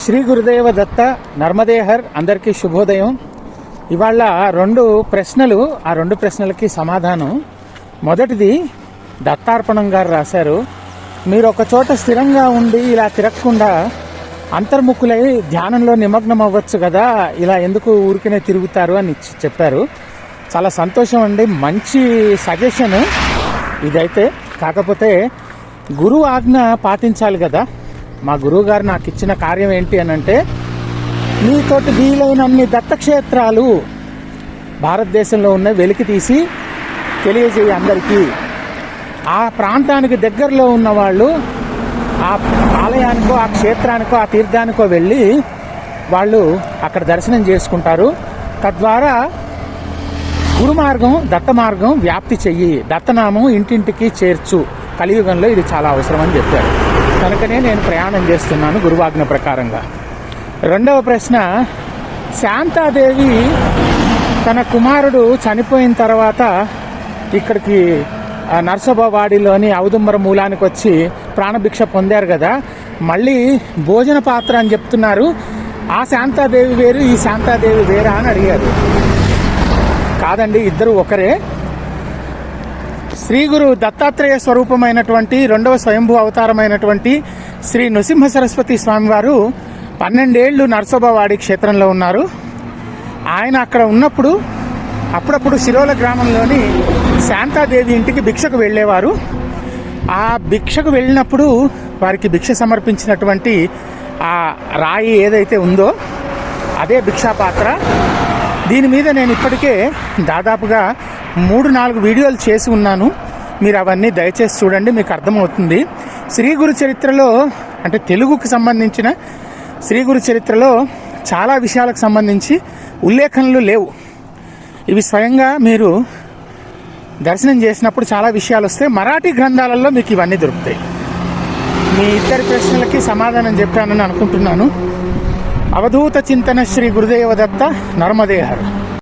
శ్రీ గురుదేవ దత్త నర్మదేహర్ అందరికీ శుభోదయం. ఇవాళ రెండు ప్రశ్నలు, ఆ రెండు ప్రశ్నలకి సమాధానం. మొదటిది దత్తార్పణం గారు రాశారు, మీరు ఒక చోట స్థిరంగా ఉండి ఇలా తిరగకుండా అంతర్ముఖులై ధ్యానంలో నిమగ్నం అవ్వచ్చు కదా, ఇలా ఎందుకు ఊరికనే తిరుగుతారు అని చెప్పారు. చాలా సంతోషం అండి, మంచి సజెషన్ ఇదైతే. కాకపోతే గురువు ఆజ్ఞ పాటించాలి కదా. మా గురువు గారు నాకు ఇచ్చిన కార్యం ఏంటి అని అంటే, మీతోటి వీలైనన్ని దత్తక్షేత్రాలు భారతదేశంలో ఉన్న వెలికి తీసి తెలియజేయ అందరికీ. ఆ ప్రాంతానికి దగ్గరలో ఉన్న వాళ్ళు ఆ ఆలయానికో, ఆ క్షేత్రానికో, ఆ తీర్థానికో వెళ్ళి వాళ్ళు అక్కడ దర్శనం చేసుకుంటారు. తద్వారా గురు మార్గం, దత్త మార్గం వ్యాప్తి చెయ్యి, దత్తనామం ఇంటింటికి చేర్చు, కలియుగంలో ఇది చాలా అవసరం అని చెప్పారు. కనుకనే నేను ప్రయాణం చేస్తున్నాను గురువాజ్ఞ ప్రకారంగా. రెండవ ప్రశ్న, శాంతాదేవి తన కుమారుడు చనిపోయిన తర్వాత ఇక్కడికి నర్సబావాడిలోని ఔదుంబర మూలానికి వచ్చి ప్రాణభిక్ష పొందారు కదా, మళ్ళీ భోజన పాత్ర అని చెప్తున్నారు. ఆ శాంతాదేవి వేరు, ఈ శాంతాదేవి వేరా అని అడిగారు. కాదండి, ఇద్దరు ఒకరే. శ్రీ గురు దత్తాత్రేయ స్వరూపమైనటువంటి రెండవ స్వయంభూ అవతారమైనటువంటి శ్రీ నృసింహ సరస్వతి స్వామివారు 12 ఏళ్ళు నర్సోబావాడి క్షేత్రంలో ఉన్నారు. ఆయన అక్కడ ఉన్నప్పుడు అప్పుడప్పుడు శిరోల గ్రామంలోని శాంతాదేవి ఇంటికి భిక్షకు వెళ్ళేవారు. ఆ భిక్షకు వెళ్ళినప్పుడు వారికి భిక్ష సమర్పించినటువంటి ఆ రాయి ఏదైతే ఉందో అదే భిక్షాపాత్ర. దీని మీద నేను ఇప్పటికే దాదాపుగా 3-4 వీడియోలు చేసి ఉన్నాను. మీరు అవన్నీ దయచేసి చూడండి, మీకు అర్థమవుతుంది. శ్రీ గురు చరిత్రలో, అంటే తెలుగుకు సంబంధించిన శ్రీ గురు చరిత్రలో చాలా విషయాలకు సంబంధించి ఉల్లేఖనలు లేవు. ఇవి స్వయంగా మీరు దర్శనం చేసినప్పుడు చాలా విషయాలు వస్తాయి. మరాఠీ గ్రంథాలలో మీకు ఇవన్నీ దొరుకుతాయి. మీ ఇద్దరి ప్రశ్నలకి సమాధానం చెప్పానని అనుకుంటున్నాను. అవధూత చింతన శ్రీ గురుదేవ దత్త నర్మదేహర్.